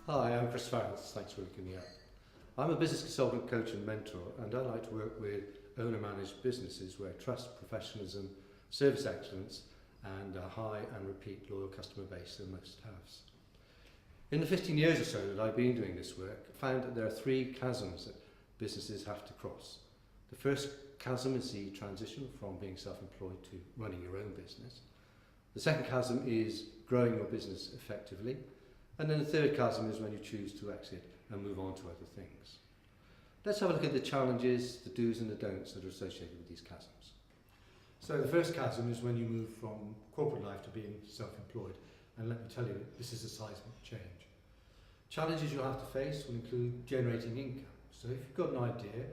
Hi, I'm Farrance. Thanks for looking me up. I'm a business consultant, coach and mentor, and I like to work with owner-managed businesses where trust, professionalism, service excellence and a high and repeat loyal customer base are must-haves. In the 15 years or so that I've been doing this work, I found that there are three chasms that businesses have to cross. The first chasm is the transition from being self-employed to running your own business. The second chasm is growing your business effectively. And then the third chasm is when you choose to exit and move on to other things. Let's have a look at the challenges, the do's and the don'ts that are associated with these chasms. So the first chasm is when you move from corporate life to being self-employed, and let me tell you, this is a seismic change. Challenges you'll have to face will include generating income. So if you've got an idea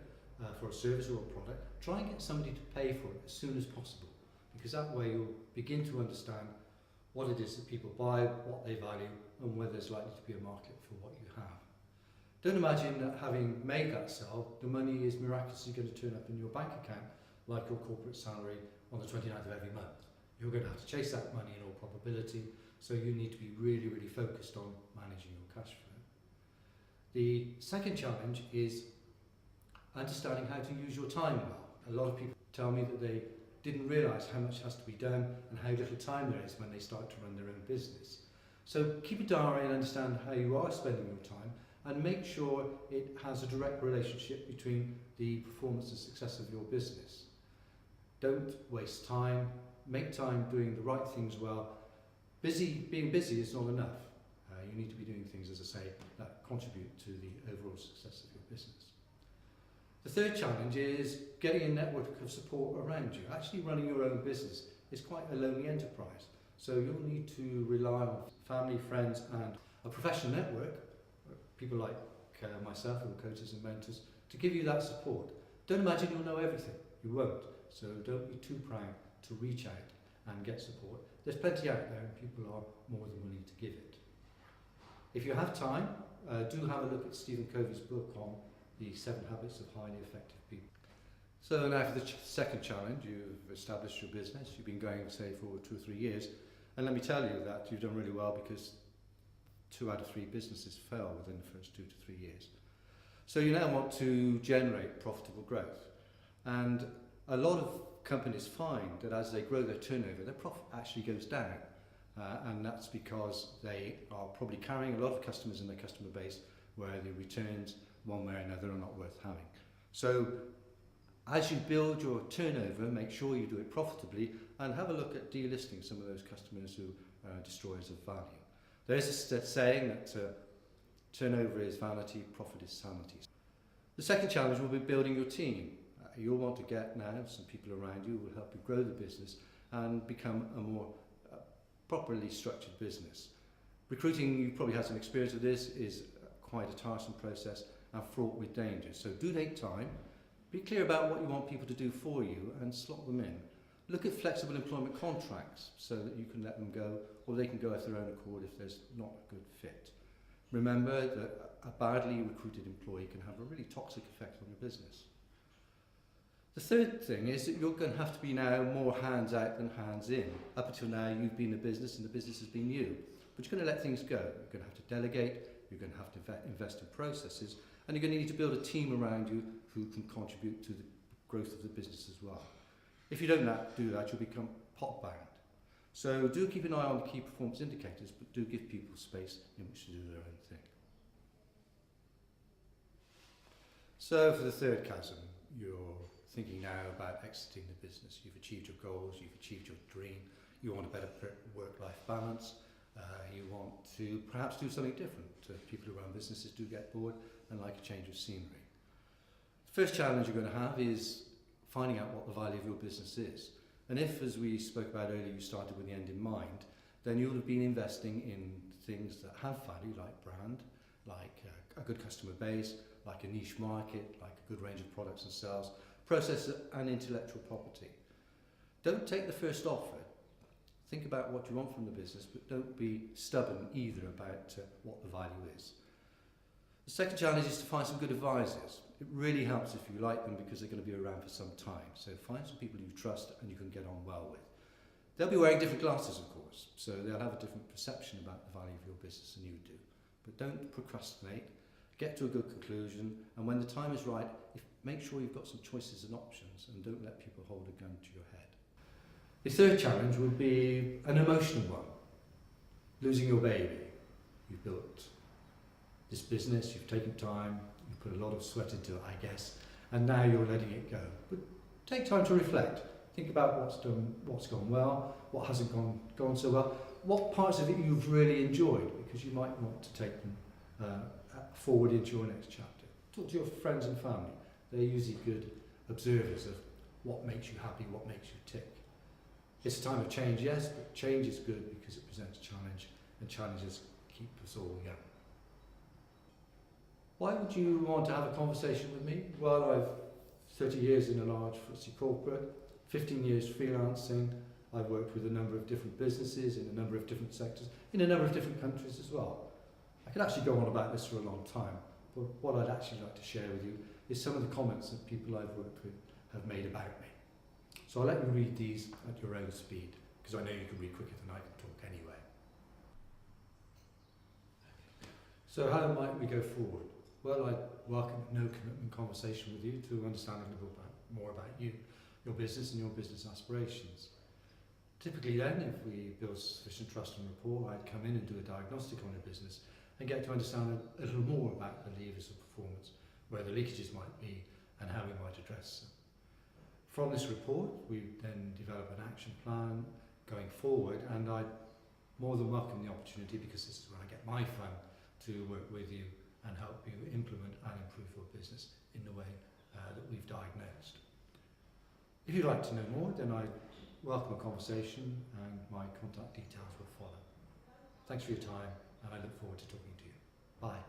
for a service or a product, try and get somebody to pay for it as soon as possible, because that way you'll begin to understand what it is that people buy, what they value, and whether there's likely to be a market for what you have. Don't imagine that having made that sell, the money is miraculously going to turn up in your bank account like your corporate salary on the 29th of every month. You're going to have to chase that money in all probability, so you need to be really, really focused on managing your cash flow. The second challenge is understanding how to use your time well. A lot of people tell me that they didn't realise how much has to be done and how little time there is when they start to run their own business. So keep a diary and understand how you are spending your time, and make sure it has a direct relationship between the performance and success of your business. Don't waste time, make time doing the right things well. Being busy is not enough. You need to be doing things, as I say, that contribute to the overall success of your business. The third challenge is getting a network of support around you. Actually running your own business is quite a lonely enterprise. So you'll need to rely on family, friends and a professional network, people like myself who are coaches and mentors, to give you that support. Don't imagine you'll know everything. You won't. So don't be too proud to reach out and get support. There's plenty out there and people are more than willing to give it. If you have time, do have a look at Stephen Covey's book on the 7 habits of highly effective people. So now for the second challenge, you've established your business, you've been going, say, for 2 or 3 years, and let me tell you that you've done really well because 2 out of 3 businesses fell within the first 2 to 3 years. So you now want to generate profitable growth. And a lot of companies find that as they grow their turnover, their profit actually goes down. And that's because they are probably carrying a lot of customers in their customer base where the returns, one way or another, are not worth having. So as you build your turnover, make sure you do it profitably and have a look at delisting some of those customers who are destroyers of value. There is a saying that turnover is vanity, profit is sanity. The second challenge will be building your team. You'll want to get now some people around you who will help you grow the business and become a more properly structured business. Recruiting, you probably had some experience with this, is quite a tiresome process and fraught with danger. So do take time, be clear about what you want people to do for you and slot them in. Look at flexible employment contracts so that you can let them go, or they can go of their own accord if there's not a good fit. Remember that a badly recruited employee can have a really toxic effect on your business. The third thing is that you're going to have to be now more hands out than hands in. Up until now you've been the business and the business has been you. But you're going to let things go. You're going to have to delegate, you're going to have to invest in processes, and you're going to need to build a team around you who can contribute to the growth of the business as well. If you don't do that, you'll become pot bound. So do keep an eye on the key performance indicators, but do give people space in which to do their own thing. So for the third chasm, you're thinking now about exiting the business. You've achieved your goals, you've achieved your dream, you want a better work-life balance, you want to perhaps do something different. People who run businesses do get bored and like a change of scenery. The first challenge you're going to have is finding out what the value of your business is. And if, as we spoke about earlier, you started with the end in mind, then you'll have been investing in things that have value, like brand, like a good customer base, like a niche market, like a good range of products and sales, process and intellectual property. Don't take the first offer. Think about what you want from the business, but don't be stubborn either about what the value is. The second challenge is to find some good advisors. It really helps if you like them because they're going to be around for some time. So find some people you trust and you can get on well with. They'll be wearing different glasses, of course, so they'll have a different perception about the value of your business than you do. But don't procrastinate, get to a good conclusion, and when the time is right, make sure you've got some choices and options, and don't let people hold a gun to your head. The third challenge would be an emotional one. Losing your baby. You've built this business, you've taken time, you've put a lot of sweat into it, I guess, and now you're letting it go. But take time to reflect. Think about what's gone well, what hasn't gone so well, what parts of it you've really enjoyed, because you might want to take them forward into your next chapter. Talk to your friends and family. They're usually good observers of what makes you happy, what makes you tick. It's a time of change, yes, but change is good because it presents challenge, and challenges keep us all young. Why would you want to have a conversation with me? Well, I've 30 years in a large FTSE corporate, 15 years freelancing. I've worked with a number of different businesses in a number of different sectors, in a number of different countries as well. I could actually go on about this for a long time, but what I'd actually like to share with you is some of the comments that people I've worked with have made about me. So I'll let you read these at your own speed, because I know you can read quicker than I can talk anyway. So how might we go forward? Well, I'd welcome a no-commitment conversation with you to understand a little bit more about you, your business and your business aspirations. Typically then, if we build sufficient trust and rapport, I'd come in and do a diagnostic on your business and get to understand a little more about the levers of performance, where the leakages might be and how we might address them. From this report, we then develop an action plan going forward, and I'd more than welcome the opportunity, because this is where I get my fun, to work with you and help you implement and improve your business in the way that we've diagnosed. If you'd like to know more, then I welcome a conversation, and my contact details will follow. Thanks for your time, and I look forward to talking to you. Bye.